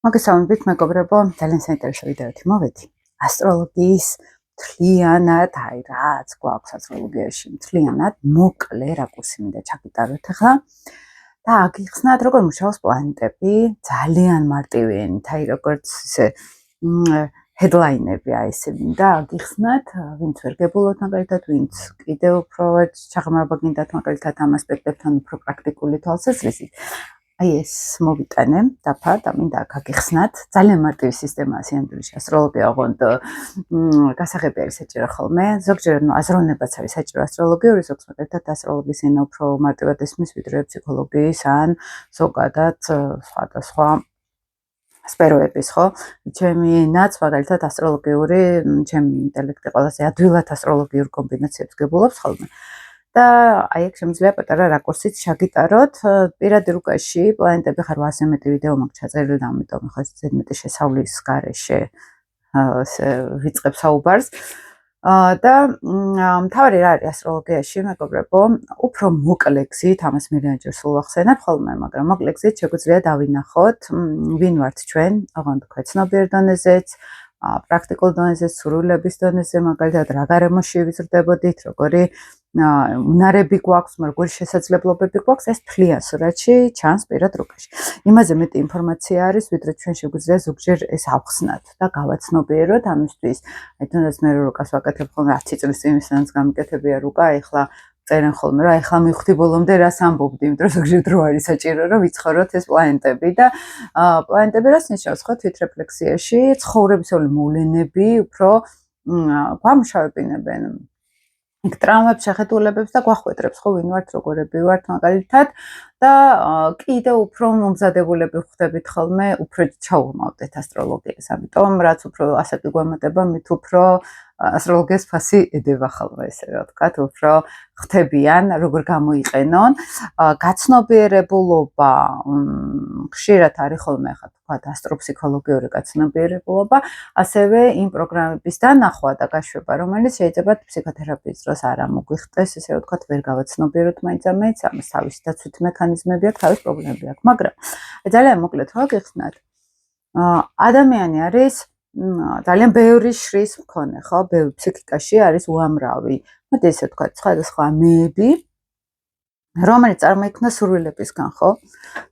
მოგესალმებით, მეგობრებო, ძალიან საინტერესო ვიდეოთი მოვედი. ასტროლოგიის მთლიანად, რაც გვაქვს ასტროლოგიაში, მთლიანად მოკლე რაკურსი მინდა ჩაგიტაროთ ახლა და აგიხსნათ, როგორ მუშაობს პლანეტები, ძალიან მარტივი ენით, როგორც ისე ჰედლაინები ესე მინდა აგიხსნათ, ვინც ვერ გებულოთ მაგალითად, ვინც კიდევ უფრო ჩაღრმავება გინდათ მაგალითად ამ ასპექტებთან უფრო პრაქტიკული თვალსაზრისით. ეს მოვიტანე დაფა და მინდა გაგიხსნათ ძალიან მარტივი სისტემაა სინამდვილეში ასტროლოგია ოღონდ გასაღები არის საჭირო ხოლმე ზოგჯერ აზროვნებაც არის საჭირო ასტროლოგიური ზოგს მაგალითად ასტროლოგიის ენა უფრო მარტივად ისმის ვიდრე ფსიქოლოგიის ან ზოგადად სხვადასხვა სფეროების ხო ჩემი ენაც მაგალითად ასტროლოგიური ჩემი ინტელექტი ყველაზე ადვილად ასტროლოგიურ კომბინაციებს გებულობს ხოლმე და აი აქ შემიძლია პატარა რაკურსით ჩაგიტაროთ პირადი რუკაში პლანეტები ხარ 800 მეტი ვიდეო მაქვს ჩაწერილი და ამიტომ ხარ ზედმეტი შესავლის გარეშე ვიწყებ საუბარს და მთავარი რა არის ასტროლოგიაში მეგობრებო უფრო მოკლე გზით ამას მილიონჯერ სულ ახსენებ ხოლმე მაგრამ მოკლე გზით შეგვიძლია დავინახოთ ვინ ვართ ჩვენ ოღონდ ქვეცნობიერ დონეზეც პრაქტიკულ დონეზე სურვილების დონეზე მაგალითად რა გარემოში ვიზრდებოდით როგორი უნარები გვაქვს, როგორი შესაძლებლობები გვაქვს, ეს თლიან სურათში ჩანს პირად რუკაში. იმაზე მეტი ინფორმაცია არის, ვიდრე ჩვენ შეგვიძლია ზოგჯერ ეს ავხსნათ და გავაცნობიეროთ ამისთვის. აი თუნდაც მე რუკას ვაკეთებ ხოლმე 10 წლის წინ ვისანაც გამიკეთებია რუკა, ეხლა წერენ ხოლმე რა, ეხლა მივხვდი ბოლომდე რას ამბობდი, იმიტომ რომ ზოგჯერ დრო არის საჭირო, რომ ვიცხოვროთ ეს პლანეტები და პლანეტები რას ნიშნავს ხო თვითრეფლექსიაში, ცხოვრებისეული მოვლენები უფრო გვამუშავებინებენ იქ ტრავმებს შეხედულებებს და გვახვედრებს ხო ვინ ვართ როგორები ვართ მაგალითად და კიდევ უფრო მომზადებულები ხდებით ხოლმე უფრო ჩაურმავდეთ ასტროლოგიას ამიტომ რაც უფრო ასაკი გვემატება მით უფრო ასტროლოგიას ფასი ედება ხოლმე ესე რა ვთქვათ უფრო ხდებიან როგორ გამოიყენონ გაცნობიერებულობა ხშირად არის ხოლმე ხა ვთქვათ ასტროფსიქოლოგიური გაცნობიერებულობა ასევე იმ პროგრამების დანახვა და გაშვება რომელიც შეიძლება ფსიქოთერაპიის დროს არ მოგვიხდეს ესე რა ვთქვათ ვერ გავაცნობიეროთ მაინც ამას თავისი დაცვით მექანიზმები აქვს თავის პრობლემები აქვს მაგრამ ძალიან მოკლედ რა გიხსნათ ადამიანი არის ძალიან ბევრი შრის მქონე ხო ბევრი ფსიქიკაში არის უამრავი მოდი ესე ვთქვათ სხვადასხვა მეები რომელიც წარმოიქმნა სურვილებისგან ხო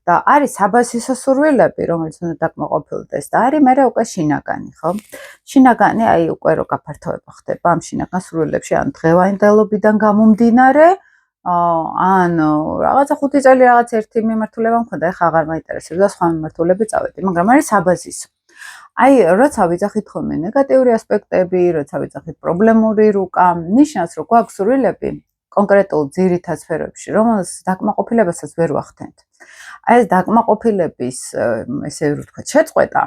და არის საბაზისო სურვილები რომელიც უნდა დაკმაყოფილდეს და არის მერე უკვე შინაგანი ხო შინაგანი აი უკვე რო გაფართოება ხდება ამ შინაგან სურვილებში ან დღევანდელობიდან გამომდინარე ან რაღაცა 5 წელი რაღაც ერთი მიმართულება მქონდა ეხლა აღარ მაინტერესებს და სხვა მიმართულები წავედი მაგრამ არის საბაზისო აი როცა ვიძახით ხოლმე ნეგატიური ასპექტები როცა ვიძახით პრობლემური რუკა ნიშნავს რომ გვაქვს სურვილები კონკრეტულ ძირითად სფეროებში, რომელს დაკმაყოფილებასაც ვერ ვახდენთ. აი ეს დაკმაყოფილების ესე ვთქვათ, შეწყვეტა,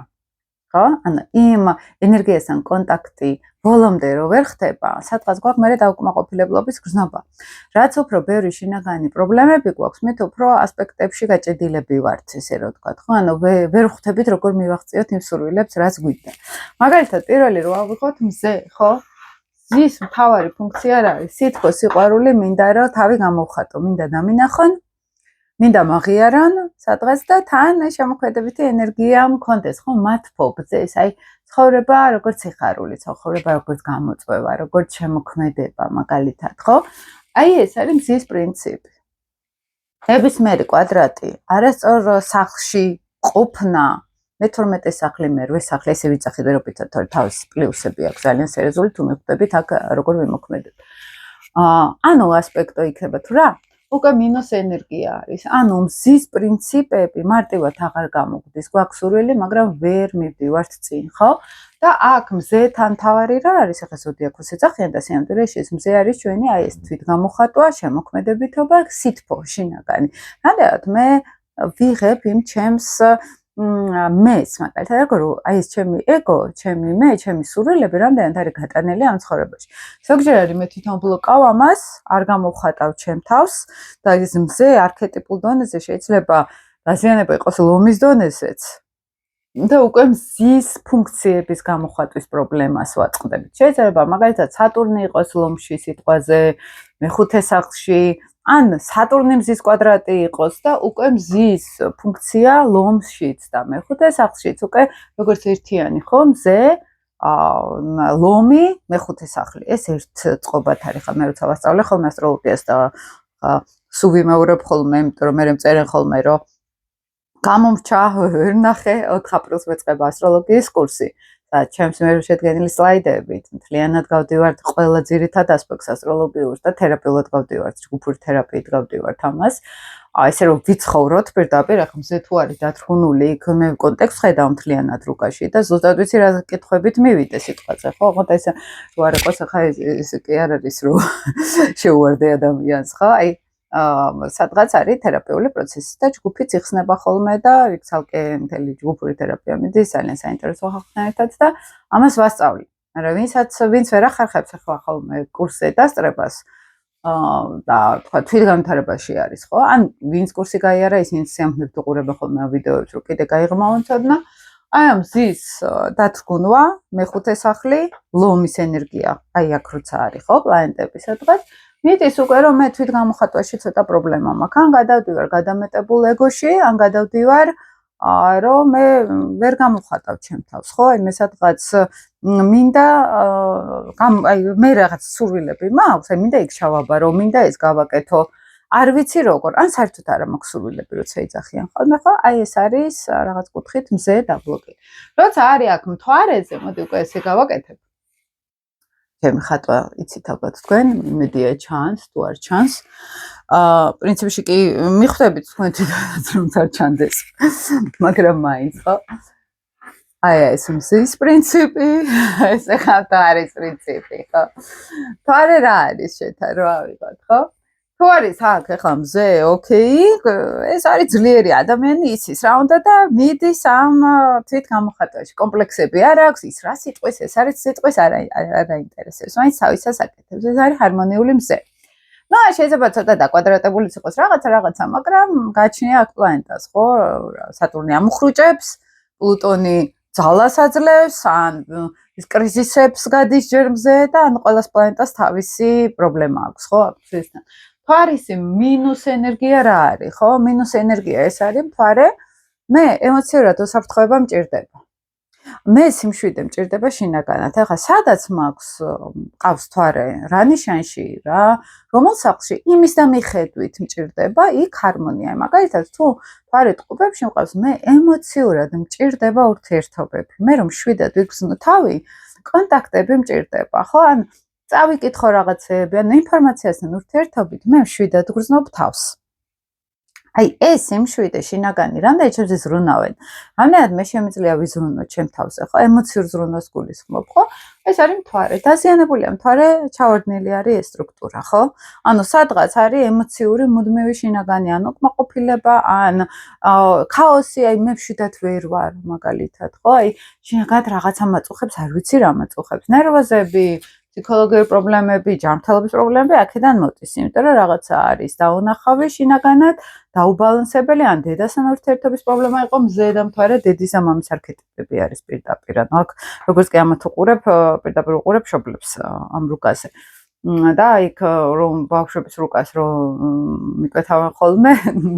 ხო? ანუ იმ ენერგიასთან კონტაქტი ბოლომდე რო ვერ ხდება, სადღაც გვაქვს მერე დაკმაყოფილებლობის გრძნობა. რაც უფრო ბევრი შინაგანი პრობლემები გვაქვს, მით უფრო ასპექტებში გაჭედილები ვართ, ესე რა ვთქვათ, ხო? ანუ ვერ ხვდებით როგორ მივახციოთ იმ სურვილებს, რაც გვინდა. მაგალითად, პირველი რო ავიღოთ მზე, ხო? ის მთავარი ფუნქცია რა არის? სითბო, სიყვარული, მინდა რომ თავი გამოვხატო, მინდა დამინახონ, მინდა მაღიარონ, სადღაც და თან შემოქმედებითი ენერგია მქონდეს, ხო, მათ ფობძეს, აი, ცხოვრება როგორც სიხარული, ცხოვრება როგორც გამოწვევა, როგორც შემოქმედება, მაგალითად, ხო? აი, ეს არის მზის პრინციპი. ნებისმიერი კვადრატი, არასწორ სახლში ყოფნა მე-12 სახლი მერვე სახლი ესე ვიძახით ვერ ვფიქრობთ რომ თავის პლუსები აქვს ძალიან სერიოზული თუ მივხვდებით აქ როგორ ვიმოქმედებ. ანუ ასპექტო იქნება თუ რა? უკვე მინუს ენერგია არის. ანუ მზის პრინციპები მარტივად აღარ გამოგვდის. გვაქვს სურვილი, მაგრამ ვერ მივდივართ წინ, ხო? და აქ მზეთან თავარი რა არის? ახლა ზოდიაქოს ეძახიან და სინამდვილეში ეს მზე არის ჩვენი აი ეს თვითგამოხატვა, შემოქმედებითობა, სითბო, შინაგანი. რადგან მე ვიღებ იმ ჩემს მეც მაგალითად როგორ აი ეს ჩემი ეგო, ჩემი მე, ჩემი სურვილები რამდენად არის გატანილი ამ ცხოვრებაში. ზოგჯერ არის მე თვითონ ბლოკავ ამას, არ გამოვხატავ ჩემ თავს და ეს მზე არქეტიპულ დონეზე შეიძლება დაზიანება იყოს ლომის დონეზეც. და უკვე მზის ფუნქციების გამოხატვის პრობლემას ვაწყდებით. შეიძლება მაგალითად სატურნი იყოს ლომში სიტყვაზე, მეხუთე სახლში ან სატურნი მზის კვადრატი იყოს და უკვე მზის ფუნქცია ლომშიც და მეხუთე სახლშიც უკვე როგორც ერთიანი ხო მზე ლომი მეხუთე სახლი ეს ერთ წყობათ არის ხა მე როცა ვასწავლე ხოლმე ასტროლოგიას და სულ ვიმეორებ ხოლმე იმიტომ რომ მე მწერენ ხოლმე რომ გამომრჩა ვერ ნახე 4 აპრილს მეწყება ასტროლოგიის კურსი და ჩემს მიერ შედგენილი სლაიდებით მთლიანად გავდივართ ყველა ძირითად ასპექტს ასტროლოგიურს და თერაპიულად გავდივართ ჯგუფური თერაპიით გავდივართ ამას ესე რომ ვიცხოვროთ პირდაპირ ახლა მზე თუ არის დათრგუნული იქ მე კონტექსტს ხედავ მთლიანად რუკაში და ზუსტად ვიცი რა კითხვებით მივიდე სიტყვაზე ხო ოღონდ ეს თუ არ იყოს ახლა ეს კი არ არის რომ შეუვარდე ადამიანს ხო აი სადღაც არის თერაპიული პროცესი და ჯგუფიც იხსნება ხოლმე და იქ ცალკე მთელი ჯგუფური თერაპია მიდის ძალიან საინტერესო ხალხთან ერთად და ამას ვასწავლი მაგრამ ვინც ვერ ახერხებს ახლა ხოლმე კურსზე დასწრებას და თქვა თვითგანვითარებაში არის ხო ან ვინც კურსი გაიარა ისინი სიამოვნებთ უყურებენ ხოლმე ამ ვიდეოებს რომ კიდე გაიღმაონ ცოდნა აი ამ ზის დათრგუნვა მეხუთე სახლი ლომის ენერგია აი აქ როცა არის ხო პლანეტები სადღაც მიდის უკვე რომ მე თვითგამოხატვაში ცოტა პრობლემა მაქვს ან გადავდივარ გადამეტებულ ეგოში ან გადავდივარ რომ მე ვერ გამოვხატავ ჩემ თავს ხო აი მე სადღაც მინდა აი მე რაღაც სურვილები მაქვს აი მინდა იქ ჩავაბარო მინდა ეს გავაკეთო არ ვიცი როგორ ან საერთოდ არა მაქვს სურვილები როცა იძახიან ხოლმე ხო აი ეს არის რაღაც კუთხით მზე დაბლოკი როცა არის აქ მთვარეზე მოდი უკვე ესე გავაკეთებ ჩემი ხატვა იცით ალბათ თქვენ იმედია ჩანს თუ არ ჩანს პრინციპში კი მიხვდებით თქვენ თვითონაც რომ არ ჩანდეს მაგრამ მაინც ხო აი ეს მზის პრინციპი ეს ახლა არის პრინციპი ხო თორე რა არის შეთა რა ავიღოთ ხო თუ არის აქ ახლა მზე ოკეი ეს არის ძლიერი ადამიანი იცის რა უნდა და მიდის ამ თვით გამოხატვაში კომპლექსები არ აქვს ის რა სიტყვის ეს არის სიტყვის არ აინტერესებს მაინც თავისას აკეთებს ეს არის ჰარმონიული მზე ну შეიძლება ცოტა დაკვადრატებულიც იყოს რაღაცა მაგრამ გაჩნია აქ პლანეტას ხო სატურნი ამუხრუჭებს პლუტონი ძალას აძლევს ან ის კრიზისებს გადის ჯერ მზე და ან ყველას პლანეტას თავისი პრობლემა აქვს ხო აქ მთვარის მინუს ენერგია რა არის ხო მინუს ენერგია ეს არის მთვარე მე ემოციურად უსაფრთხოება მჭირდება მე სიმშვიდე მჭირდება შინაგანად ახლა სადაც მაქვს ყავს მთვარე რა ნიშანში რა რომელ სახლში იმის და მიხედვით მჭირდება იქ ჰარმონია მაგალითად თუ მთვარე ტყუპებში მყავს მე ემოციურად მჭირდება ურთიერთობები მე რომ შვიდად ვიგრძნო თავი კონტაქტები მჭირდება ხო ან წავიკითხო რაღაცეები ან ინფორმაციასთან ურთიერთობით მე შვიდად ვგრძნობ თავს აი ეს იმშვიდე შინაგანი რამდენი ჩემს ზრუნავენ რამდენად მე შემიძლია ვიზრუნო ჩემ თავზე ხო ემოციურ ზრუნვას გულისხმობ ხო ეს არის მთვარე დაზიანებულია მთვარე ჩავარდნილი არის ეს სტრუქტურა ხო ანუ სადღაც არის ემოციური მუდმივი შინაგანი ანუ კმაყოფილება ან ქაოსი აი მე შვიდად ვერ ვარ მაგალითად ხო აი შინაგანად რაღაცა მაწუხებს არ ვიცი რა მაწუხებს ნერვოზები ფსიქოლოგიური პრობლემები, ჯანმრთელობის პრობლემები აქედან მოდის, იმიტომ რომ რაღაცა არის დაუნახავი შინაგანად, დაუბალანსებელი ან დედასთან ურთიერთობის პრობლემა იყო მზე და მთვარე დედის და მამის არქეტიპები არის პირდაპირ. ანუ აქ როგორც კი ამათ უყურებ, პირდაპირ უყურებ მშობლებს ამ რუკაზე. და იქ რომ ბავშვების რუკას რომ მიკვეთავენ ხოლმე,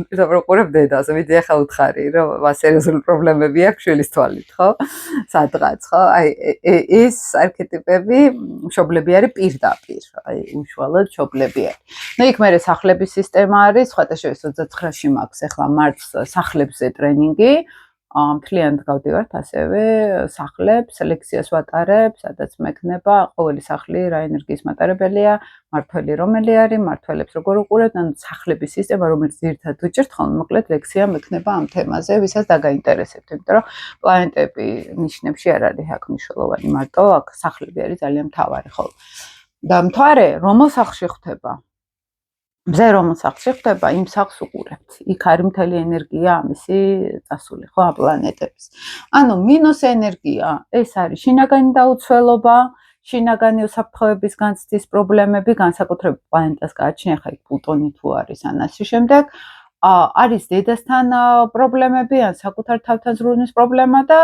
პირდაპირ უყურებ დედას, ვიდეო ახლა უთხარი, რომ სერიოზული პრობლემები აქვს შვილის თვალით, ხო? სადღაც, ხო? აი ეს არქეტიპები მშობლები არის პირდაპირ, აი უშუალოდ მშობლები არის. ნუ იქ მერე სახლების სისტემა არის, სხვათა შორის 29-ში მაქვს ახლა მარტს სახლებზე ტრენინგი. მთლიანად გავდივართ ასევე სახლებს, სელექციას ვატარებ, სადაც მექნება ყოველი სახლი რა ენერგიის მატარებელია, მართველი რომელი არის, მართველებს როგორ უყურებთ, ან სახლების სისტემა, რომელიც ძირითადად ვიჭერთ ხოლმე, მოკლედ ლექსია მექნება ამ თემაზე, ვისაც დაგაინტერესებთ, იმიტომ რომ პლანეტები ნიშნებში არ არის აქ მნიშვნელოვანი, მარტო აქ სახლები არის ძალიან მთავარი ხოლმე. და მთვარე რომელ სახლში ხვდება? მზე რომელ სახლში ხდება, იმ სახლს უყურებთ. იქ არის მთელი ენერგია ამისი წასული, ხო, პლანეტების. ანუ მინუს ენერგია, ეს არის შინაგანი დაუცველობა, შინაგანი უსაფრთხოების განცდის პრობლემები, განსაკუთრებით პლანეტას გააჩნია, ხა იქ პლუტონი თუ არის, ან ასე შემდეგ. არის დედასთან პრობლემები, ან საკუთარ თავთან ზრუნვის პრობლემა და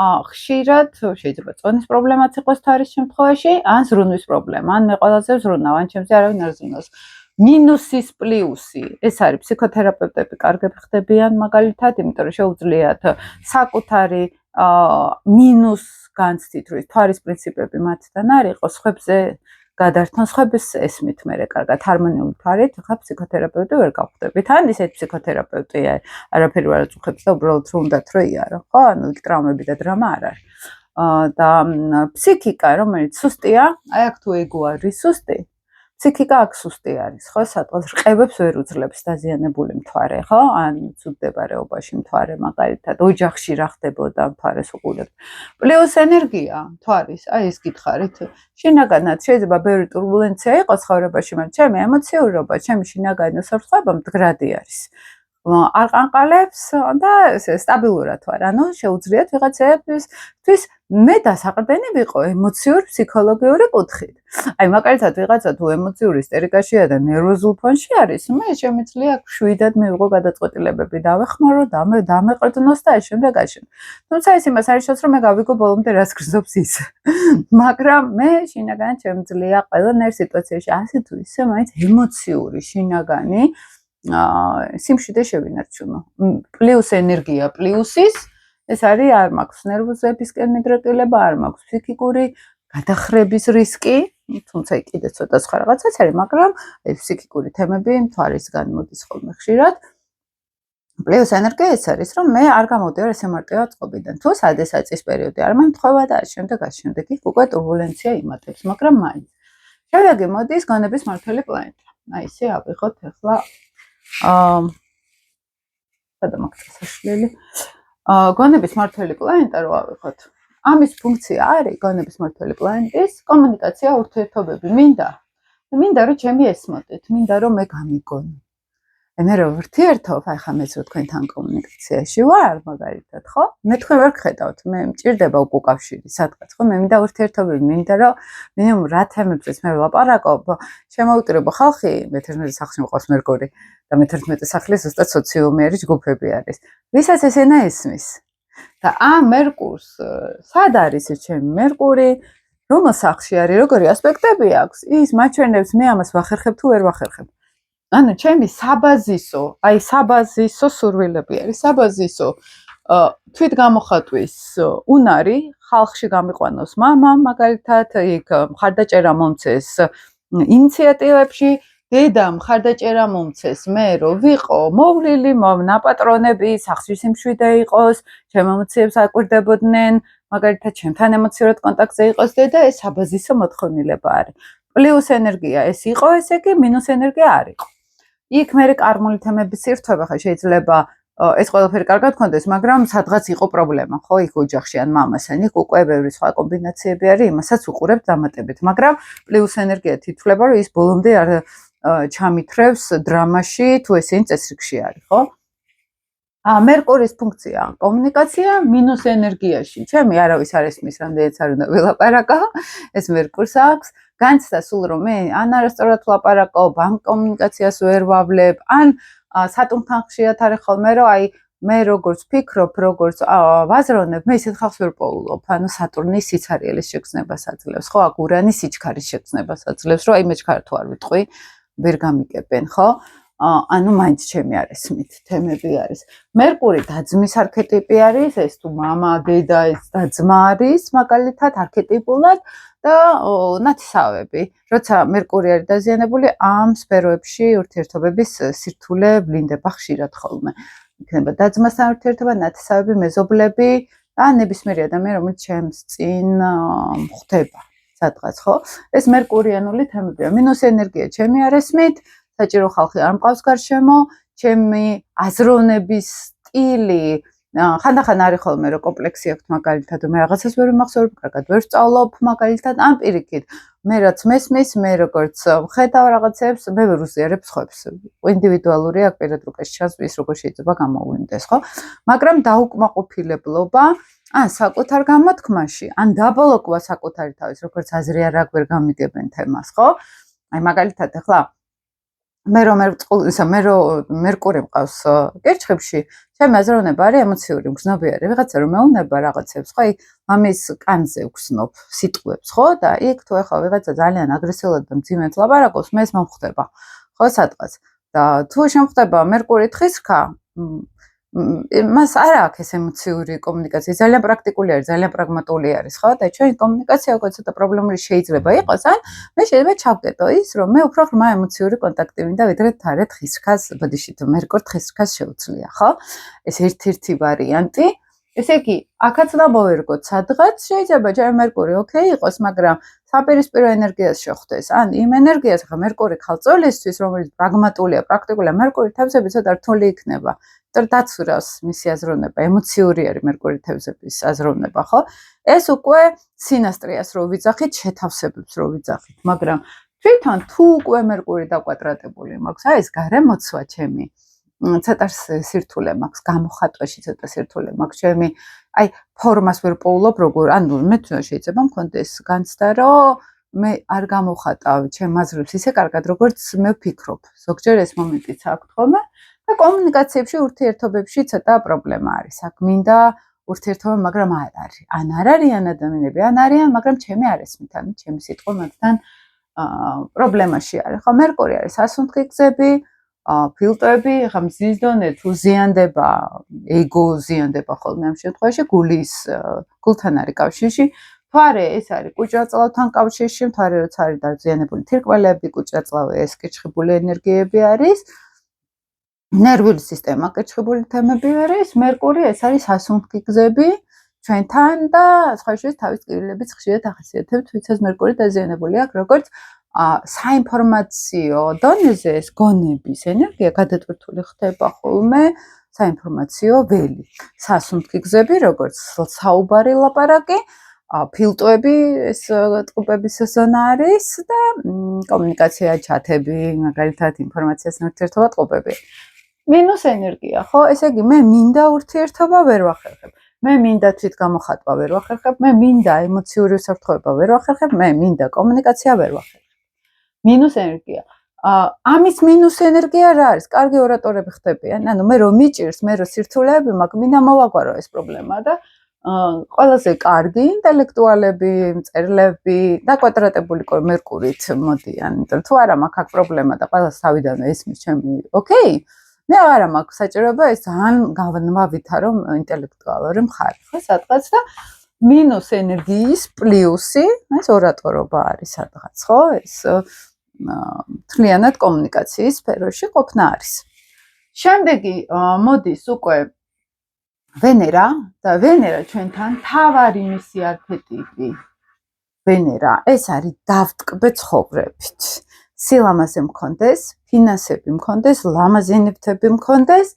ხშირად შეიძლება წონის პრობლემაც იყოს თვარის შემთხვევაში, ან ზრუნვის პრობლემა, ან მე ყველაზე ვზრუნავ, ან ჩემზე არავინ არ ზრუნავს. მინუსის პლუსი, ეს არის ფსიქოთერაპევტები კარგები ხდებიან მაგალითად, იმიტომ რომ შეუძლიათ საკუთარი მინუს განცდით, რომ თვარის პრინციპები მათთან არ იყოს, ხებზე გადართონ, ხების ესმით მერე კარგად ჰარმონიული თვარით, ხა ფსიქოთერაპევტი ვერ გავხდებით. ან ისეთ ფსიქოთერაპევტია, არაფერი არ აწუხებს და უბრალოდ რომ უნდათ რომ იარო, ხო? ანუ იქ ტრაუმები და დრამა არ არის. და ფსიქიკა, რომელიც სუსტია, აი აქ თუ ეგო არის სუსტი, ფსიქიკა აქ სუსტი არის, ხო? სადღაც რყევებს ვერ უძლებს დაზიანებული მთვარე, ხო? ან ცუდებარეობაში მთვარე მაგალითად, ოჯახში რა ხდებოდა მთვარეს უყურებთ. პლუს ენერგია მთვარის, აი ეს გითხარით, შინაგანად შეიძლება ბევრი ტურბულენცია იყოს ცხოვრებაში, მაგრამ ჩემი ემოციურობა, ჩემი შინაგანი უსაფრთხოება მდგრადი არის. არ ყანყალებს და სტაბილურად ვარ. ანუ შეუძლიათ ვიღაცაებისთვის მე დასაყრდენი ვიყო ემოციურ ფსიქოლოგიური კუთხით. აი მაგალითად ვიღაცა თუ ემოციური ისტერიკაშია და ნერვოზულ ფონში არის, მე შემიძლია შვიდად მივიღო გადაწყვეტილებები, დავეხმარო, დამეყრდნოს და შემდეგ აშენ. თუმცა ეს იმას არის შევს რომ მე გავიგო ბოლომდე რას გრძობს ის. მაგრამ მე შინაგანად შემიძლია ყველანაირ სიტუაციაში ასე თუ ისე მაინც ემოციური შინაგანი სიმშვიდე შევინარჩუნო. პლუს ენერგია პლუსის ეს არის არ მაქვს ნერვოზებისკენ მიდრეკილება, არ მაქვს ფსიქიკური გადახრების რისკი, თუმცა კიდე ცოტა სხვა რაღაცაც არის, მაგრამ ეს ფსიქიკური თემები მთვარისგან მოდის ხოლმე ხშირად. პლუს ენერგია ეს არის, რომ მე არ გამოვდივარ ესე მარტივად წყობიდან. თუ სადესაც პერიოდი არ მომთხოვა და შემდეგ იქ უკვე ტურბულენცია იმატებს, მაგრამ მაინც. შემდეგი მოდის გონების მმართველი პლანეტა. აი ესე ავიღოთ ახლა გადამაგწესაშლელი გონების მმართველი პლანეტა რო ავიღოთ. ამის ფუნქცია არის გონების მმართველი პლანეტის კომუნიკაცია, ურთიერთობები. მინდა რომ ჩემი ესმოდეთ, მინდა რომ მე გამიგონო. მე რო ურთიერთობ, აი ხა მეც რო თქვენთან კომუნიკაციაში ვარ, მაგალითად, ხო? მე თქვენ ვერ გხედავთ, მე მჭირდება უკავშირი სადღაც, ხო? მე მინდა ურთიერთობები, მინდა რომ მინიმუმ რა თემებზეც მე ვლაპარაკობ, შემოუტირებო ხალხი, მე-11 სახლში მყავს მერკური და მე-11 სახლი ზუსტად სოციუმიერი ჯგუფები არის. ვისაც ეს ენა ესმის. და ამ მერკურს სად არის ეს ჩემი მერკური? რომელ სახლში არის, როგორი ასპექტები აქვს? ის მაჩვენებს მე ამას ვახერხებ თუ ვერ ვახერხებ. ანუ ჩემი საბაზისო სურვილები არის, საბაზისო თვით გამოხატვის უნარი ხალხში გამიყვანოს მამა, მაგალითად, იქ მხარდაჭერა მომცეს ინიციატივებში, დედამ მხარდაჭერა მომცეს მე რო ვიყო მოვლილი, ნაპატრონები, სახლში სიმშვიდე იყოს, ჩემ ემოციებს აკვირდებოდნენ, მაგალითად, ჩემთან ემოციურად კონტაქტზე იყოს დედა, ეს საბაზისო მოთხოვნილება არის. პლუს ენერგია ეს იყო, ესე იგი მინუს ენერგია არ იყო. იქ მე კარმული თემების სირთვება ხა შეიძლება ეს ყველაფერი კარგად გქონდეს, მაგრამ სადღაც იყო პრობლემა, ხო, იქ ოჯახში ან მამასთან, იქ უკვე ბევრი სხვა კომბინაციები არის, იმასაც უყურებთ დამატებით, მაგრამ პლუს ენერგია თითქვლება, რომ ის ბოლომდე არ ჩამithრევს დრამაში, თუ ესენი წესრიგში არის, ხო? მერკურის ფუნქცია კომუნიკაცია მინუს ენერგიაში. ჩემი არავის არ ესმის, რამდენიც არ უნდა ველაპარაკო, ეს მერკურს აქვს. განცდა სულ რომ მე ან არასწორად ვლაპარაკობ, ან კომუნიკაციას ვერ ვავლებ, ან სატუმთან ხშირად არის ხოლმე, რომ აი მე როგორც ფიქრობ, როგორც ვაზროვნებ, მე ისეთ ხალხს ვერ პოულობ, ანუ სატურნის სიცარიელის შეგრძნებას აძლევს, ხო, აქ ურანის სიჩქარის შეგრძნებას აძლევს, რომ აი მე ჩქარ თუ არ ვიტყვი, ვერ გამიგებენ, ხო? ანუ მაინც ჩემი არ ესმით, თემები არის. მერკური დაძმის არქეტიპი არის, ეს თუ მამა, დედა, ეს დაძმა არის, მაგალითად არქეტიპულად და ნათესავები. როცა მერკური არის დაზიანებული, ამ სფეროებში ურთიერთობების სირთულე ვლინდება ხშირად ხოლმე. იქნება დაძმასთან ურთიერთობა, ნათესავები, მეზობლები და ნებისმიერი ადამიანი, რომელიც ჩემს წინ ხვდება სადღაც, ხო? ეს მერკურიანული თემებია. მინუს ენერგია ჩემი არ ესმით. საჭირო ხალხი არ მყავს გარშემო, ჩემი აზროვნების სტილი ხანდახან არის ხოლმე რომ კომპლექსი აქვს მაგალითად, მე რაღაცას ვერ ვიმახსოვრებ, კარგად ვერ ვსწავლობ მაგალითად, ან პირიქით, მე რაც მესმის, მე როგორც ხედავ რაღაცებს, მე ვერ უზიარებ სხვებს. ინდივიდუალური აქ პირად რუკაში ჩანს ის როგორ შეიძლება გამოვლინდეს, ხო? მაგრამ დაუკმაყოფილებლობა ან საკუთარ გამოთქმაში, ან დაბოლოკვა საკუთარი თავის, როგორც აზრი არ აქვს ვერ გამიგებენ თემას, ხო? აი მაგალითად ახლა მე რომ მერკური მყავს კერჩხებში, ჩემი აზროვნება არის ემოციური, მგზნობიარე, ვიღაცა რომ მეუნება რაღაცებს, ხო, მამის კანზე ვგზნობ სიტყვებს, ხო, და იქ თუ ახლა ვიღაცა ძალიან აგრესიულად და მძიმედ ლაპარაკობს, მე ეს მომხვდება. ხო სადღაც და თუ შემხდება მერკური თხისქა მას არ აქვს ეს ემოციური კომუნიკაცია ძალიან პრაქტიკული არის ძალიან პრაგმატული არის ხო და ჩვენი კომუნიკაცია უკვე ცოტა პრობლემური შეიძლება იყოს ან მე შეიძლება ჩავკეტო ის რომ მე უფრო ღრმა ემოციური კონტაქტი მინდა ვიდრე თარე თხისქას ბოდიში თუ მერკურ თხისქას შეუძლია ხო ეს ერთ-ერთი ვარიანტი ესე იგი აქაც დავერგოთ სადღაც შეიძლება ჯერ მერკური ოკეი იყოს მაგრამ საპირისპირო ენერგიას შეხვდეს ან იმ ენერგიას ხა მერკური ხალწოლისთვის რომელიც პრაგმატულია პრაქტიკულია მერკური თევზები ცოტა რთული იქნება დაცურავს მისი აზროვნება, ემოციური არის მერკური თევზების აზროვნება, ხო? ეს უკვე სინასტრიას რო ვიძახით, შეთავსებებს რო ვიძახით, მაგრამ თვითონ თუ უკვე მერკური დაკვადრატებული მაქვს, აი ეს გარემოცვა ჩემი, ცოტა სირთულე მაქვს, გამოხატვაში ცოტა სირთულე მაქვს, ჩემი აი ფორმას ვერ პოულობ როგორ, ანუ მე თვითონ შეიძლება მქონდეს განცდა, რომ მე არ გამოხატავ ჩემ აზრებს ისე კარგად, როგორც მე ვფიქრობ. ზოგჯერ ეს მომენტიც აქვს ხოლმე. და კომუნიკაციებში ურთიერთობებში ცოტა პრობლემა არის. აქ მინდა ურთიერთობა, მაგრამ არ არის. ან არ არიან ადამიანები, ან არიან, მაგრამ ჩემი არ ესმით, ანუ ჩემი სიტყვა მაგთან პრობლემაში არის. ხო, მერკური არის სასუნთქი გზები, ფილტვები, ხა მზის დონე თუ ზიანდება, ეგო ზიანდება ხოლმე ამ შემთხვევაში, გულთან არის კავშირში. თუ არა, ეს არის კუჭრაწლავთან კავშირში, თუ არა, როცა არის დაზიანებული თირკმელები, კუჭრაწლავი, ეს კიჩხიბული ენერგიები არის. ნერვული სისტემა კიჩხიბული თემები არის, მერკური ეს არის სასუნთქი გზები ჩვენთან და სხვა შორის თავის ტკივილების ხშირად ახასიათებთ, ვისაც მერკური დაზიანებული აქვს, როგორც საინფორმაციო დონეზე ეს გონების ენერგია გადატვირთული ხდება ხოლმე საინფორმაციო ველი. სასუნთქი გზები, როგორც საუბარი ლაპარაკი, ფილტვები, ეს ტყუპების ზონა არის და კომუნიკაცია, ჩათები, მაგალითად ინფორმაციასთან ურთიერთობა ტყუპები. მინუს ენერგია, ხო? ესე იგი, მე მინდა ურთიერთობა ვერ ვახერხებ. მე მინდა თვითგამოხატვა ვერ ვახერხებ, მე მინდა ემოციური უსაფრთხოება ვერ ვახერხებ, მე მინდა კომუნიკაცია ვერ ვახერხებ. მინუს ენერგია. ამის მინუს ენერგია რა არის? კარგი ორატორები ხდებიან. ანუ მე რომ მიჭირს, მე რომ სირთულეები მაქვს, მინდა მოვაგვარო ეს პრობლემა და ყველაზე კარგი ინტელექტუალები, მწერლები დაკვადრატებული მერკურით მოდიან. იმიტომ თუ არა მაქვს აქ პრობლემა და ყველა თავიდანვე ესმის ჩემი, ოკეი. მე არა მაქვს საჭიროება ეს ძალიან გავავითარო ინტელექტუალური მხარე, ხო, სადღაც და მინუს ენერგიის პლუსი, ეს ორატორობა არის სადღაც, ხო? ეს მთლიანად კომუნიკაციის სფეროში ყოფნა არის. შემდეგი მოდის უკვე ვენერა და ვენერა ჩვენთან თავარი მისი არქეტიპი. ვენერა ეს არის დავტკბე ცხოვრებით. სილამაზე მქონდეს, ფინანსები მქონდეს, ლამაზი ნივთები მქონდეს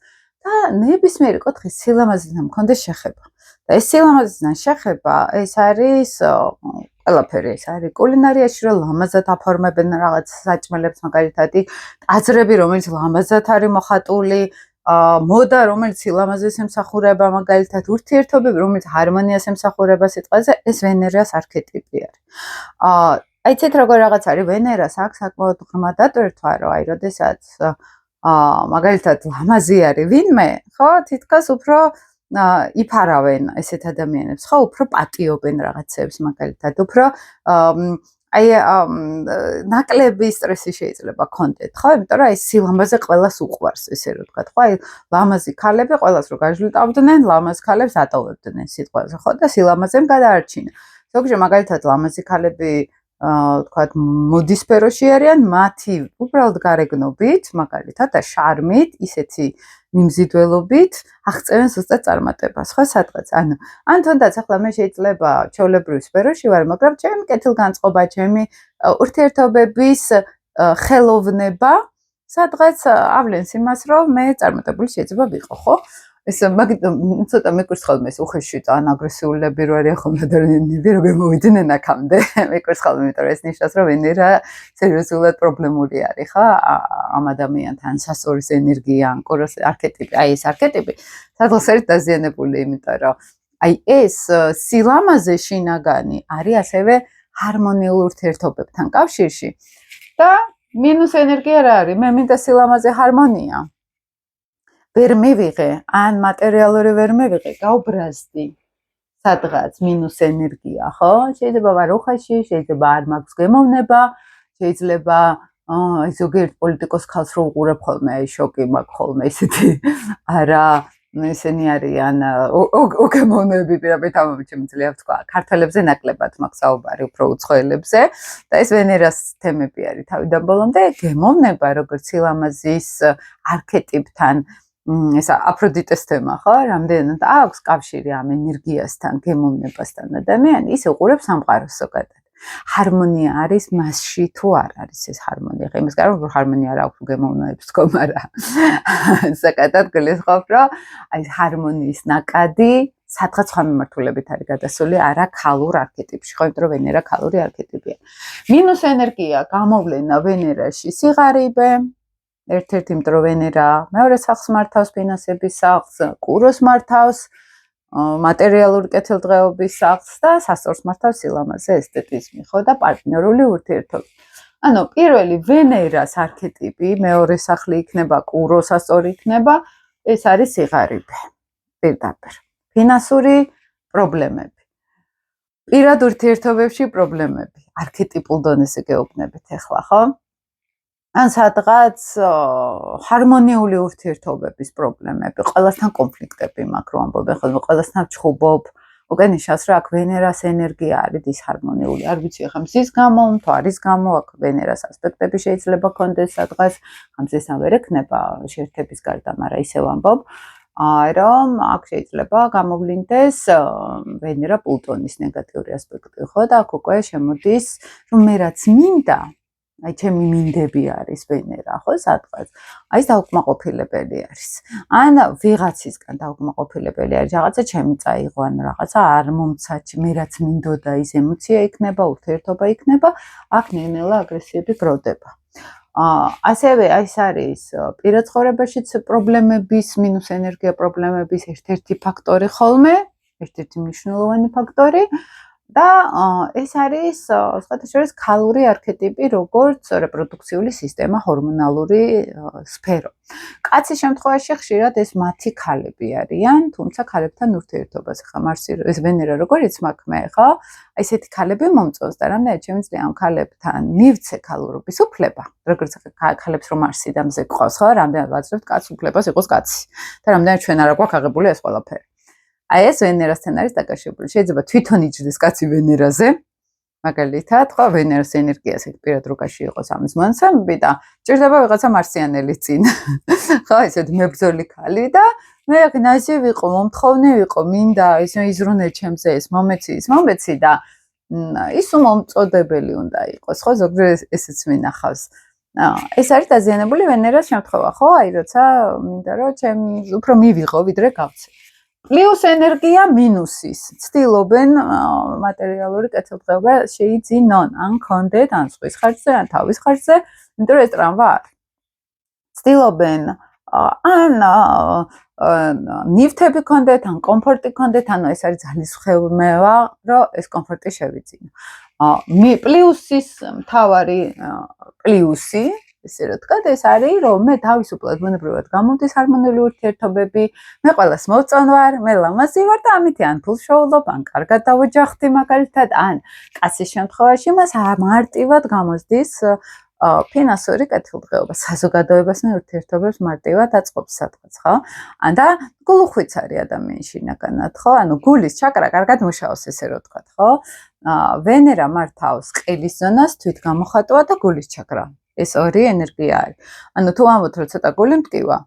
და ნებისმიერი კუთხის სილამაზიდან მქონდეს შეხება. და ეს სილამაზიდან შეხება, ეს არის ყველაფერი, ეს არის კულინარიაში, რომ ლამაზად აფორმებენ რაღაც საჭმელებს, მაგალითად, ტაძრები, რომელიც ლამაზად არის მოხატული, მოდა, რომელიც სილამაზეს ემსახურება, მაგალითად, ურთიერთობები, რომელიც ჰარმონიას ემსახურება სიტყვაზე, ეს ვენერას არქეტიპი არის. აი ცეთ როგორ რაღაც არის ვენერას აქვს საკმაოდ ღრმა დატვირთვა, რომ აი როდესაც მაგალითად ლამაზი არის ვინმე, ხო, თითქოს უფრო იფარავენ ესეთ ადამიანებს, ხო, უფრო პატიობენ რაღაცებს, მაგალითად, უფრო აი ნაკლები სტრესი შეიძლება კონდეთ, ხო? იმიტომ რომ აი სილამაზე ყველას უყვარს, ესე რომ ვთქვათ, ხო? აი ლამაზი ქალები ყველას რო გაჟლიტავდნენ, ლამაზ ქალებს ატოვებდნენ სიტყვაზე, ხო? და სილამაზემ გადაარჩინა. ზოგჯერ მაგალითად ლამაზი ქალები ვთქვათ, მოდის სფეროში არიან, მათი უბრალოდ გარეგნობით, მაგალითად და შარმით, ისეთი მიმზიდველობით აღწევენ ზუსტად წარმატებას, ხო, სადღაც. ან თუნდაც ახლა მე შეიძლება ჩვეულებრივ სფეროში ვარ, მაგრამ ჩემი კეთილგანწყობა, ჩემი ურთიერთობების ხელოვნება სადღაც ავლენს იმას, რომ მე წარმატებული შეიძლება ვიყო, ხო? ეს ცოტა მეკურს ხოლმე ეს უხეში ან აგრესიულები რო არიან ხოლმე და ნები რომ მოვიდნენ აქამდე მეკურს ხოლმე იმიტომ რომ ეს ნიშნავს რომ ვენერა სერიოზულად პრობლემური არის ხა ამ ადამიანთან სასწორის ენერგია ან კოროს არქეტიპი აი ეს არქეტიპი სადღაც არის დაზიანებული იმიტომ რომ აი ეს სილამაზე შინაგანი არის ასევე ჰარმონიულ ურთიერთობებთან კავშირში და მინუს ენერგია რა არის მე მინდა სილამაზე ჰარმონია ვერ მივიღე, ან მატერიალური ვერ მივიღე, გავბრაზდი სადღაც მინუს ენერგია, ხო? შეიძლება ვარ უხეში, შეიძლება არ მაქვს გემოვნება, შეიძლება ზოგიერთ პოლიტიკოს ხალხს რო უყურებ ხოლმე, აი შოკი მაქვს ხოლმე ისეთი არა ესენი არიან ოგემონები პირაბით ამბობ შემიძლია ვთქვა. ქართველებზე ნაკლებად მაქვს საუბარი უფრო უცხოელებზე და ეს ვენერას თემები არის თავიდან ბოლომდე გემოვნება როგორც სილამაზის არქეტიპთან ეს აფროდიტეს თემა ხო? რამდენად აქვს კავშირი ამ ენერგიასთან, გემოვნებასთან ადამიანი, ის უყურებს სამყაროს ზოგადად. ჰარმონია არის მასში თუ არ არის ეს ჰარმონია? იმის გარდა რომ ჰარმონია არ აქვს გემოვნებს თქო, მაგრამ ზოგადად გულისხმობ, რომ აი ჰარმონიის ნაკადი სადღაც სხვა მიმართულებით არის გადასული არა ქალურ არქეტიპში, ხო, იმიტომ რომ ვენერა ქალური არქეტიპია. მინუს ენერგია გამოვლენა ვენერაში სიღარიბე ერთ-ერთი იმიტომ რომ ვენერა მეორე სახლს მართავს ფინანსების სახლს, კუროს მართავს მატერიალური კეთილდღეობის სახლს და სასწორს მართავს სილამაზე, ესთეტიზმი, ხო და პარტნიორული ურთიერთობა. ანუ პირველი ვენერას არქეტიპი, მეორე სახლი იქნება, კურო სასწორი იქნება, ეს არის სიღარიბე. პირდაპირ. ფინანსური პრობლემები. პირად ურთიერთობებში პრობლემები. არქეტიპულ დონეზე გეუბნებით ახლა, ხო? ან სადღაც ჰარმონიული ურთიერთობების პრობლემები, ყველასთან კონფლიქტები მაქვს, რომ ამბობენ ხოლმე, ყველასთან ჩხუბობ, უკვე ნიშნავს, რომ აქ ვენერას ენერგია არის დისჰარმონიული. არ ვიცი ახლა მზის გამო, თუ არის გამო, აქ ვენერას ასპექტები შეიძლება კონდეს სადღაც, ამზეს არ ექნება შეერთების გარდა, მაგრამ ისევ ამბობ, რომ აქ შეიძლება გამოვლინდეს ვენერა პლუტონის ნეგატიური ასპექტი, ხო და აქ უკვე შემოდის, რომ მე რაც მინდა აი ჩემი მინდები არის ვენერა, ხო, სადღაც. აი ეს დაუკმაყოფილებელი არის. ან ვიღაცისგან დაუკმაყოფილებელი არის, რაღაცა ჩემი წაიღო, ან რაღაცა არ მომცა, მე რაც მინდოდა ის ემოცია იქნება, ურთიერთობა იქნება, აქ ნელ-ნელა აგრესიები გროვდება. ასევე ეს არის პირად ცხოვრებაშიც პრობლემების, მინუს ენერგია პრობლემების ერთ-ერთი ფაქტორი ხოლმე, ერთ-ერთი მნიშვნელოვანი ფაქტორი. და ეს არის სხვათა შორის ქალური არქეტიპი, როგორც რეპროდუქციული სისტემა, ჰორმონალური სფერო. კაცის შემთხვევაში ხშირად ეს მათი ქალები არიან, თუმცა ქალებთან ურთიერთობას ხა მარსი ეს ვენერა როგორიც მაქვს მე, ხო? აი ესეთი ქალები მომწონს და რამდენად შემიძლია ამ ქალებთან მივცე ქალურობის უფლება, როგორც ქალებს რომ მარსი დამზე გყავს, ხო? რამდენად ვაძლევთ კაცს უფლებას იყოს კაცი და რამდენად ჩვენ არ აქვს აღებული ეს ყველაფერი. აი ეს ვენერასთან არის დაკავშირებული. შეიძლება თვითონ იჯდეს კაცი ვენერაზე, მაგალითად, ხო, ვენერას ენერგიას ეგ პირად რუკაში იყოს ამის მონაცემები და ჭირდება ვიღაცა მარსიანელი წინ. ხო, ესეთ მებრძოლი ქალი და მე აქ ნაჟი ვიყო, მომთხოვნი ვიყო, მინდა ისე იზრუნე ჩემზე ეს მომეცი და ის მომწოდებელი უნდა იყოს, ხო, ზოგადად ესეც მინახავს. ეს არის დაზიანებული ვენერას შემთხვევა, ხო? აი როცა მინდა რომ ჩემ უფრო მივიღო, ვიდრე გავცე. პლუს ენერგია მინუსის. ცდილობენ მატერიალური კეთილდღეობა შეიძინონ, ან კონდეთ, ან სხვის ხარჯზე, ან თავის ხარჯზე, იმიტომ რომ ეს ტრამვა არის. ცდილობენ ან ნივთები კონდეთ, ან კომფორტი კონდეთ, ანუ ეს არის ძალისხმევა, რომ ეს კომფორტი შევიძინო. პლუსის მთავარი პლუსი ესე რომ თქვა, ეს არის, რომ მე თავისუფლად ბუნებრივად გამომდის ჰარმონიული ურთიერთობები, მე ყველას მოვწონ ვარ, მე ლამაზი ვარ და ამითი ან ფულს შოულობ, ან კარგად დავოჯახდი მაგალითად, ან კაცის შემთხვევაში მას მარტივად გამოსდის ფინანსური კეთილდღეობა, საზოგადოებასთან ურთიერთობებს მარტივად აწყობს სადღაც, ხო? და გულუხვიც არის ადამიანში ნაკანად, ხო? ანუ გულის ჩაკრა კარგად მუშაობს, ესე რომ თქვა, ხო? ვენერა მართავს ყელის ზონას, თვითგამოხატვა და გულის ჩაკრა. ეს ორი ენერგია არის. ანუ თუ ამბობთ რომ ცოტა გული მტკივა.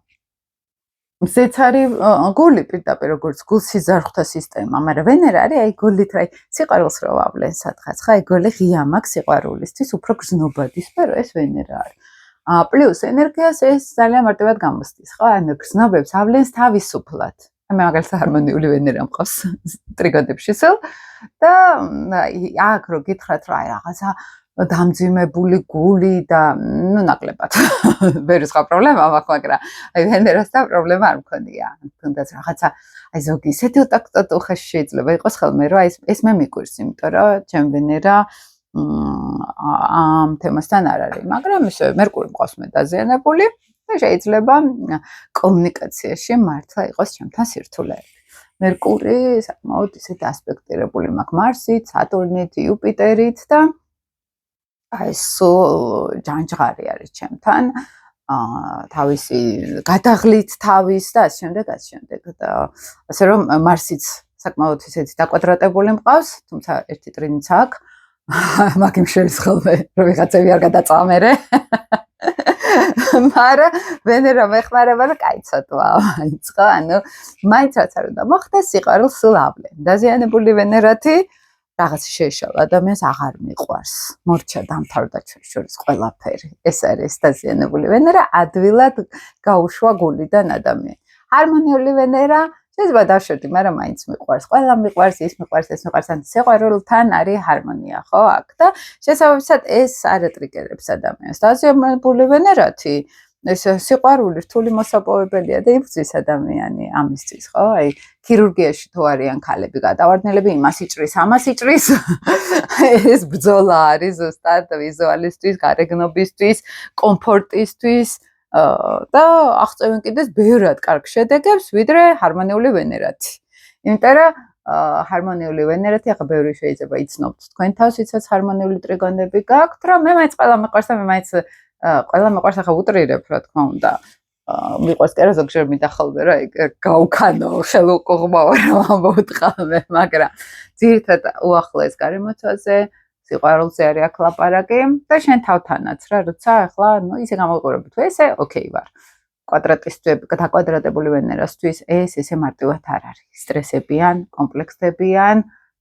მზეც არის გული პირდაპირ როგორც გულსიზარღვთა სისტემა, მაგრამ ვენერა არის აი გულით, აი სიყვარულს რო ვავლენ სადღაც, ხა აი გული ღია მაქვს სიყვარულისთვის, უფრო გრძნობადი სფერო ეს ვენერა არის. პლუს ენერგიას ეს ძალიან მარტივად გამოსდის, ხო? ანუ გრძნობებს ავლენს თავისუფლად. მე მაგალითად ჰარმონიული ვენერა მყავს ტრიგოდებში სულ და აქ რო გითხრათ რა აი რაღაცა დამძიმებული გული და ნუ ნაკლებად ვერ სხვა პრობლემა მაქვს, მაგრამ აი ვენერასთან პრობლემა არ მქონია. თუნდაც რაღაცა აი ზოგი ისეთი უტაკტატუხაში შეიძლება იყოს ხოლმე, რომ აი ეს მე მიგვირს, იმიტომ რომ ჩემ ვენერა ამ თემასთან არ არის, მაგრამ ისე მერკური მყავს მე დაზიანებული და შეიძლება კომუნიკაციაში მართლა იყოს ჩემთან სირთულეები. მერკური საკმაოდ ისეთი ასპექტირებული მაქვს მარსით, სატურნით, იუპიტერით და აი სულ ჯანჯღარი არის ჩემთან. თავისი გადაღლით თავის და ასე შემდეგ და ასე რომ მარსიც საკმაოდ ისეთი დაკვადრატებული მყავს, თუმცა ერთი ტრინიც აქვს. მაგ იმ შეიძლება რომ ვიღაცები არ გადაწამერე. მაგრამ ვენერა მეხმარება და კაი ცოტა მაიწყო, ანუ მაინც რაც არ უნდა მოხდეს, სიყვარული სულ ავლე. დაზიანებული ვენერათი რაღაცა შეეშალა ადამიანს აღარ მიყვარს. მორჩა დამთავრდა ჩვენს შორის ყველაფერი. ეს არის დაზიანებული ვენერა, ადვილად გაუშვა გულიდან ადამიანი. ჰარმონიული ვენერა შეიძლება დავშვერდი, მაგრამ მაინც მიყვარს. ყველა მიყვარს, ის მიყვარს, ეს მიყვარს, ან სიყვარულთან არის ჰარმონია, ხო, აქ და შესაბამისად ეს არ ატრიგერებს ადამიანს. დაზიანებული ვენერათი ეს სიყვარული რთული მოსაპოვებელია და იბრძვის ადამიანი ამისთვის, ხო? აი ქირურგიაში თუ არიან ქალები გადავარდნილები, იმას იჭრის, ამას იჭრის. ეს ბრძოლა არის ზუსტად ვიზუალისტვის, გარეგნობისთვის, კომფორტისთვის და აღწევენ კიდეს ბევრად კარგ შედეგებს, ვიდრე ჰარმონიული ვენერათი. იმიტომ რომ ჰარმონიული ვენერათი ახლა ბევრი შეიძლება იცნობთ თქვენ თავს, იცაც ჰარმონიული ტრიგონები გაქვთ, რომ მე მაინც ყველა მიყვარს და მე მაინც ყველა მიყვარს, ახლა უტრირებ, რა თქმა უნდა. მიყვარს კი არა, ზოგჯერ მიდახალბე რა, გაუქანო, ხელუყუღმაო რა ამბობთ ხოლმე, მაგრამ ძირითადად უახლოეს გარემოცვაზე, სიყვარულზე არის აქ ლაპარაკი და შენ თავთანაც რა, როცა ახლა, ისე გამოვიყურებ თუ ესე, ოკეი ვარ. კვადრატისტები, დაკვადრატებული ვენერასთვის ეს ესე მარტივად არ არის. სტრესებიან, კომპლექსებიან,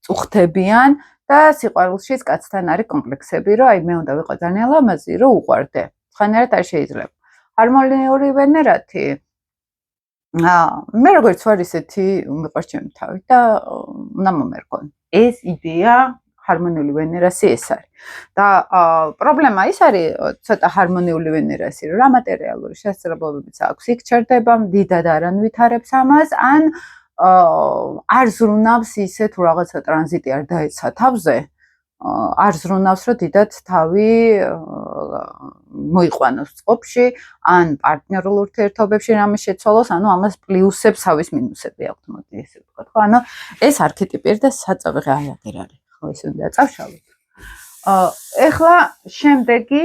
წუხდებიან და სიყვარულშიც კაცთან არის კომპლექსები, რომ აი მე უნდა ვიყო ძალიან ლამაზი, რომ უყვარდე. სხვანაირად არ შეიძლება. ჰარმონიული ვენერათი მე როგორც ვარ ისეთი მიყვარს ჩემი თავი და უნდა მომერგონ. ეს იდეა ჰარმონიული ვენერასი ეს არის. და პრობლემა ის არის ცოტა ჰარმონიული ვენერასი, რომ რა მატერიალური შესაძლებლობებიც აქვს, იქ ჩერდება, დიდად არ ანვითარებს ამას, ან არ ზრუნავს ისე თუ რაღაცა ტრანზიტი არ დაეცა თავზე, არ ზრუნავს, რომ დიდად თავი მოიყვანოს წყობში, ან პარტნიორულ ურთიერთობებში რამე შეცვალოს, ანუ ამას პლუსებს, თავის მინუსები აქვს, მოდი ესე ვთქვათ, ხო? ანუ ეს არქეტიპი და საწავი აი აღარ არის. ხო, ისე უნდა წავშალოთ. ეხლა შემდეგი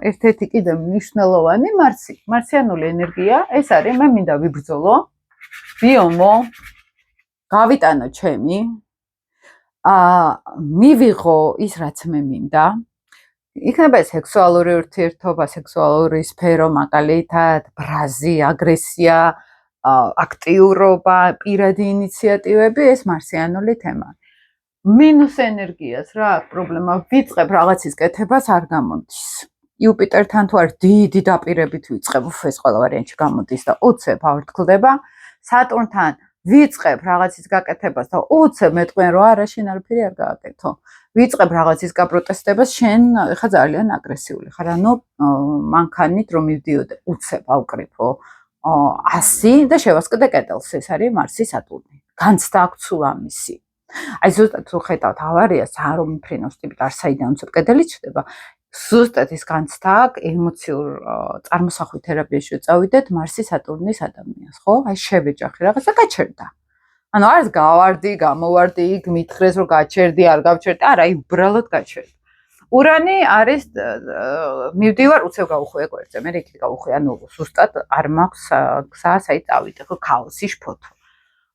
ერთ-ერთი კიდე მნიშვნელოვანი მარსი, მარსიანული ენერგია, ეს არის მე მინდა ვიბრძოლო, ვიომო, გავიტანო ჩემი, მივიღო ის რაც მე მინდა. იქნება სექსუალური ურთიერთობა, სექსუალური სფერო, მაგალითად, ბრაზი, აგრესია, აქტიურობა, პირადი ინიციატივები, ეს მარსიანული თემა. მინუს ენერგიას რა პრობლემა ვიწყებ რაღაცის კეთებას არ გამოდის. იუპიტერთან თუ არ დიდი დაპირებით ვიწყებ, ეს ყველა ვარიანტში გამოდის და უცებ ავერთქლდება. სატურნთან ვიწყებ რაღაცის გაკეთებას და უცებ მეტყვიან რომ არა შენ არაფერი არ გააკეთო. ვიწყებ რაღაცის გაპროტესტებას, შენ ხა ძალიან აგრესიული ხარ. ანუ მანქანით რომ მივდიოდე, უცებ ავკრიფო 100 და შევასკდე კედელს. ეს არის მარსი სატურნი. განცდა აქვს სულ ამისი. აი ზუსტად თუ ხედავთ ავარიას, არ რომ მიფრინავს ტიპით არ საიდან უცებ კედელი ჩდება. ზუსტად ის განცდა აქვს ემოციურ წარმოსახვით თერაპიაში წავიდეთ მარსი სატურნის ადამიანს, ხო? აი შევეჯახი რაღაცა გაჩერდა. ანუ არც გავარდი, გამოვარდი, იქ მითხრეს რომ გაჩერდი, არ გავჩერდი, არა, აი უბრალოდ გაჩერდა. ურანი არის მივდივარ უცებ გავუხვია გვერდზე, მე იქით გავუხვია, ანუ ზუსტად არ მაქვს გზა საით წავიდე, ხო, ქაოსი შფოთო.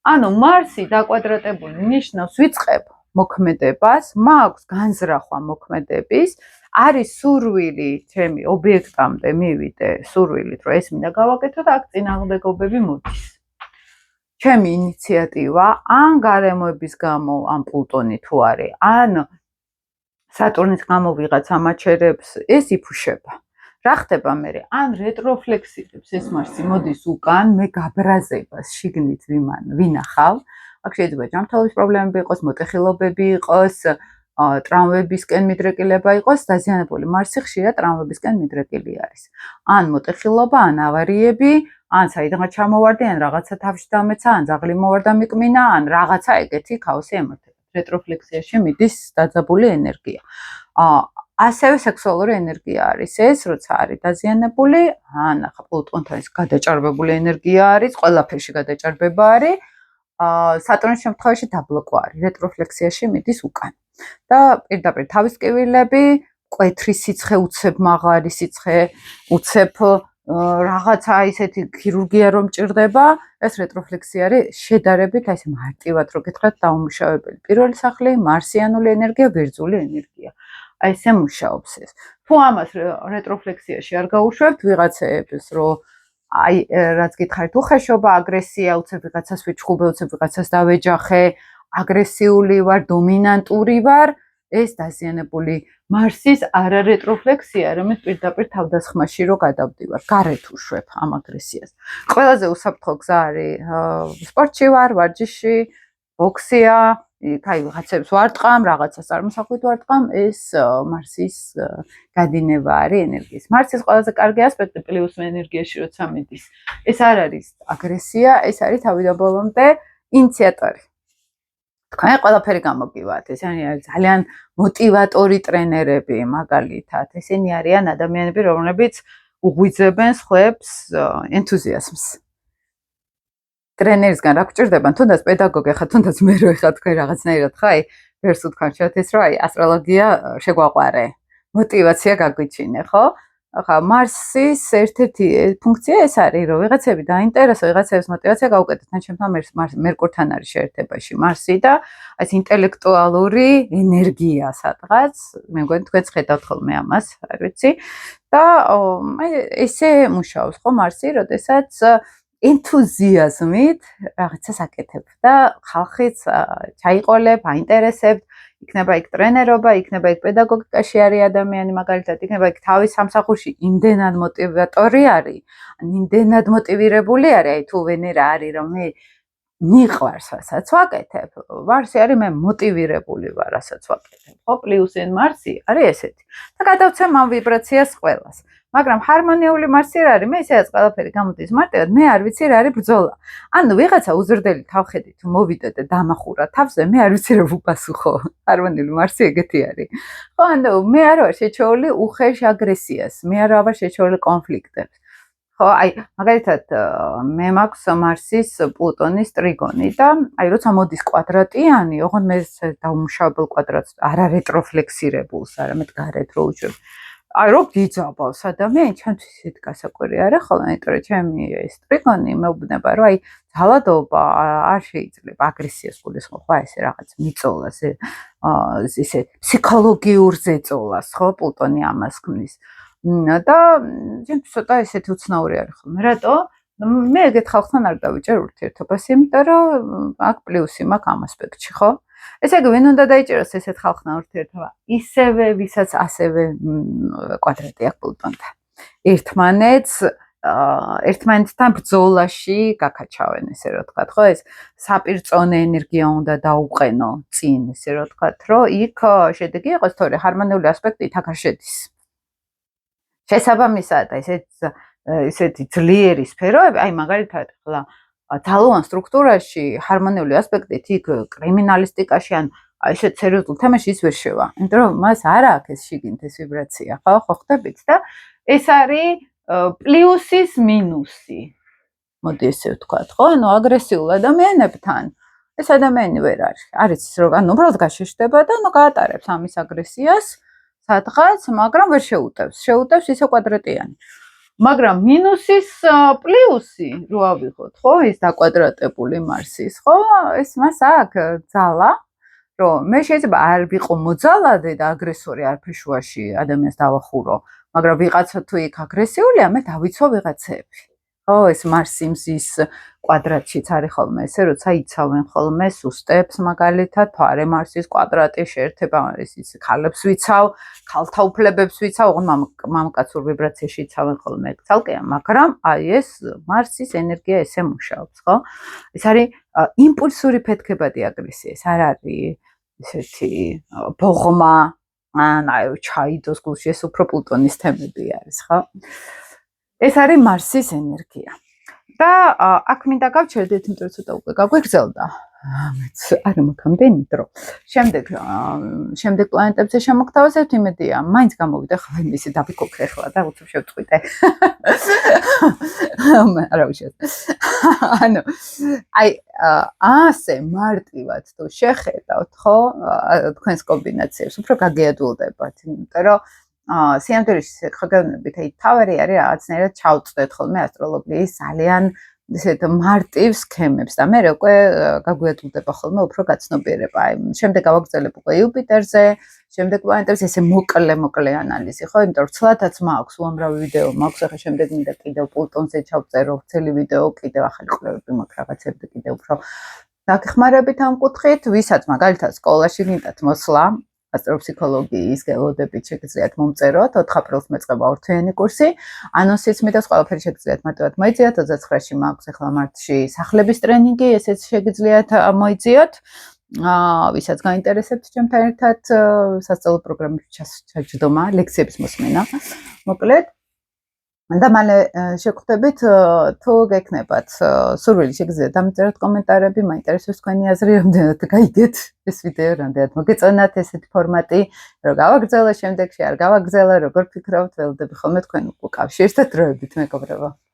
ანუ მარსი დაკვადრატებული ნიშნავს ვიწყებ მოქმედებას, მაქვს განზრახვა მოქმედების, არის სურვილი ჩემი ობიექტამდე მივიდე, სურვილით რომ ეს მინდა გავაკეთო და აქ წინააღმდეგობები მოდის. ჩემი ინიციატივა ან გარემოების გამო, ან პლუტონი თუ არის, ან სატურნის გამო ვიღაცა მაჩერებს, ეს იფუშება. რა ხდება მე? ან რეტროფლექსირებს ეს მარსი მოდის უკან, მე გაბრაზებას შიგნით ვინახავ. აქ შეიძლება ჯანმრთელობის პრობლემები იყოს, მოტეხილობები იყოს, ტრავმებისკენ მიდრეკილება იყოს, დაზიანებული მარსი ხშირად ტრავმებისკენ მიდრეკილი არის. ან მოტეხილობა, ან ავარიები, ან საიდანაც ჩამოვარდი, ან რაღაცა თავში დამეცა, ან ძაღლი მოვარდა მიკმინა, ან რაღაცა ეგეთი ქაოსი ემართება. რეტროფლექსიაში მიდის დაძაბული ენერგია. ასევე სექსუალური ენერგია არის ეს, როცა არის დაზიანებული, ან ახლა პლუტონთან ის გადაჭარბებული ენერგია არის, ყველაფერში გადაჭარბება არის. სატურნის შემთხვევაში დაბლოკვა არის, რეტროფლექსიაში მიდის უკან. და პირდაპირ თავის ტკივილები, მკვეთრი სიცხე, უცებ მაღალი სიცხე, უცებ რაღაცა ისეთი ქირურგია რომ ჭირდება, ეს რეტროფლექსია არის შედარებით აი ესე მარტივად რო გითხრათ დაუმუშავებელი. პირველი სახლი მარსიანული ენერგია, ბერძული ენერგია. აი ესე მუშაობს ეს. თუ ამას რეტროფლექსიაში არ გაუშვებთ ვიღაცეებს, რომ აი რაც გითხარით, უხეშობა, აგრესია, უცებ ვიღაცას ვიჩხუბე, უცებ ვიღაცას დავეჯახე, აგრესიული ვარ, დომინანტური ვარ, ეს დაზიანებული მარსის არა რეტროფლექსია, არამედ პირდაპირ თავდასხმაში რო გადავდივარ, გარეთ უშვებ ამ აგრესიას. ყველაზე უსაფრთხო გზა არის სპორტში ვარ, ვარჯიში, ბოქსია, აი ვიღაცებს ვარტყამ, რაღაცას წარმოსახვით ვარტყამ, ეს მარსის გადინება არის ენერგიის. მარსის ყველაზე კარგი ასპექტი პლუს ენერგიაში როცა მიდის. ეს არ არის აგრესია, ეს არის თავიდან ბოლომდე ინიციატორი. თქვენ ყველაფერი გამოგივათ, ესენი არის ძალიან მოტივატორი ტრენერები მაგალითად. ესენი არიან ადამიანები, რომლებიც უღვიძებენ სხვებს ენთუზიაზმს. ტრენერისგან რა გჭირდება, თუნდაც პედაგოგი ხარ, თუნდაც მე რო ხარ თქვენ რაღაცნაირად ხარ, აი ვერს უთქვამთ ის რომ აი ასტროლოგია შეგვაყვარე. მოტივაცია გაგვიჩინე, ხო? ახლა მარსის ერთ-ერთი ფუნქცია ეს არის, რომ ვიღაცები დაინტერესო, ვიღაცების მოტივაცია გაუკეთოთ. თან ჩემთან მერკურთან არის შეერთებაში მარსი და ეს ინტელექტუალური ენერგია სადღაც, მე მგონი თქვენც ხედავთ ხოლმე ამას, არ ვიცი. და აი ესე მუშაობს ხო მარსი, როდესაც ენთუზიაზმით რაღაცას აკეთებ და ხალხიც ჩაიყოლებ, აინტერესებთ, იქნება იქ ტრენერობა, იქნება იქ პედაგოგიკაში არის ადამიანი, მაგალითად, იქნება იქ თავის სამსახურში იმდენად მოტივატორი არის, იმდენად მოტივირებული არის, აი თუ ვენერა არის, რომ მე მიყვარს რასაც ვაკეთებ, მარსი არის მე მოტივირებული ვარ რასაც ვაკეთებ, ხო? პლუს n მარსი არის ესეთი. და გადავცემ ამ ვიბრაციას ყველას. მაგრამ ჰარმონიული მარსი რა არის? მე ისედაც ყველაფერი გამოდის მარტივად, მე არ ვიცი რა არის ბრძოლა. ანუ ვიღაცა უზრდელი თავხედი თუ მოვიდა და დამახურა თავზე, მე არ ვიცი რა ვუპასუხო. ჰარმონიული მარსი ეგეთი არის. ხო, ანუ მე არ ვარ შეჩეული უხეშ აგრესიას, მე არ ვარ შეჩეული კონფლიქტებს. ხო, აი, მაგალითად, მე მაქვს მარსის პლუტონის ტრიგონი და აი როცა მოდის კვადრატიანი, ოღონდ მე დაუმუშავებელ კვადრატს, არა რეტროფლექსირებულს, არამედ გარეთ რო უშვებ. აი რო გიძაბავს ადამიანი, ჩემთვის ისეთ გასაკვირი არა ხოლმე, იმიტომ რომ ჩემი ეს ტრიგონი მეუბნება, რომ აი ძალადობა არ შეიძლება აგრესიას გულისხმობ, ხო, ესე რაღაც მიწოლას, ისე ფსიქოლოგიურ ზეწოლას, ხო, პლუტონი ამას ქმნის. და ჩემთვის ცოტა ესეთი უცნაური არის ხოლმე. რატო? მე ეგეთ ხალხთან არ დავიჭერ ურთიერთობას, იმიტომ რომ აქ პლუსი მაქვს ამ ასპექტში, ხო? ესე იგი, ვინ უნდა დაიჭეროს ესეთ ხალხთან ურთიერთობა? ისევე, ვისაც ასევე კვადრატი აქვს პლუტონთან. ერთმანეთთან ბრძოლაში გაკაჩავენ, ესე რომ ვთქვათ, ხო? ეს საპირწონე ენერგია უნდა დაუყენო წინ, ესე რომ ვთქვათ, რომ იქ შედეგი იყოს, თორე ჰარმონიული ასპექტი აქ არ შედის. შესაბამისად, ესეთი ძლიერი სფეროები, აი მაგალითად, ხლა ძალოვან სტრუქტურაში ჰარმონიული ასპექტით იქ კრიმინალისტიკაში ან ესეთ სერიოზულ თემაში ის ვერ შევა. იმიტომ რომ მას არ აქვს ეს შიგნით ეს ვიბრაცია, ხო ხდებით და ეს არის პლუსის მინუსი. მოდი ესე ვთქვათ, ხო? ანუ აგრესიულ ადამიანებთან ეს ადამიანი ვერ არის. არის ის რომ ანუ უბრალოდ გაშეშდება და ანუ გაატარებს ამის აგრესიას სადღაც, მაგრამ ვერ შეუტევს. შეუტევს ისე კვადრატიანი. მაგრამ მინუსის პლუსი რო ავიღოთ, ხო, ის დაკვადრატებული მარსის, ხო, ეს მას აქვს ძალა, რომ მე შეიძლება არ ვიყო მოძალადე და აგრესორი არფეშუაში ადამიანს დავახურო, მაგრამ ვიღაცა თუ იქ აგრესიულია, მე დავიცვა ვიღაცები. ხო, ეს მარსი მზის კვადრატშიც არის ხოლმე ესე, როცა იცავენ ხოლმე სუსტებს მაგალითად, თუ არა მარსის კვადრატი შეერთება ის ქალებს ვიცავ, ქალთა უფლებებს ვიცავ, ოღონდ მამაკაცურ ვიბრაციაში იცავენ ხოლმე ცალკეა, მაგრამ აი ეს მარსის ენერგია ესე მუშაობს, ხო? ეს არის იმპულსური ფეთქებადი აგრესია, ეს არ არის ესეთი ბოღმა, ან აი ჩაიდოს გულში, ეს უფრო პლუტონის თემები არის, ხო? ეს არის მარსის ენერგია. და აქ მინდა გავჩერდეთ, იმიტომ რომ ცოტა უკვე გაგვეგრძელდა. მეც არ მაქვს დრო. შემდეგ პლანეტებზე შემოგთავაზებთ, იმედია, მაინც გამოვიდა ხოლმე მისი დაფიქოქრე ახლა და უცებ შევწყვიტე. არა უშენ. ანუ აი ასე მარტივად თუ შეხედავთ, ხო, თქვენს კომბინაციებს, უფრო გაგიადულდებათ, იმიტომ რომ სიამოვნებაში ხაგანებით აი თავარი არის რაღაცნაირად ჩავწვდეთ ხოლმე ასტროლოგიის ძალიან ისეთ მარტივ სქემებს და მე უკვე გაგვიადულდება ხოლმე უფრო გაცნობიერება. აი შემდეგ გავაგრძელებ უკვე იუპიტერზე, შემდეგ პლანეტებზე ესე მოკლე ანალიზი, ხო? იმიტომ რომ ცლათაც მაქვს, უამრავი ვიდეო მაქვს, ახლა შემდეგ მინდა კიდევ პლუტონზე ჩავწერო ხელი ვიდეო, კიდევ ახალი კვლევები მაქვს რაღაცებზე კიდევ უფრო დაგეხმარებით ამ კუთხით, ვისაც მაგალითად სკოლაში გინდათ მოსვლა ასტროფსიქოლოგიის გელოდებით შეგიძლიათ მომწეროთ 4 აპრილს მეწყება ორთვიანი კურსი. ანონსიც მითხრას ყველაფერი შეგიძლიათ მარტივად მოიძიათ 29-ში მაქვს ახლა მარტში სახლების ტრენინგი, ესეც შეგიძლიათ მოიძიოთ. ვისაც გაინტერესებთ ჩემთან ერთად სასწავლო პროგრამებში ჩაჯდომა, ლექციების მოსმენა. მოკლედ და მალე შეგხვდებით თუ გექნებათ სურვილი შეგიძლიათ დამწეროთ კომენტარები, მაინტერესებს თქვენი აზრი, რამდენად გაიგეთ ეს ვიდეო, რამდენად მოგეწონათ ესეთი ფორმატი, რომ გავაგრძელო შემდეგში, არ გავაგრძელო, როგორ ფიქრობთ, ველოდები ხოლმე თქვენ უკავშირს და დროებით მეგობრებო.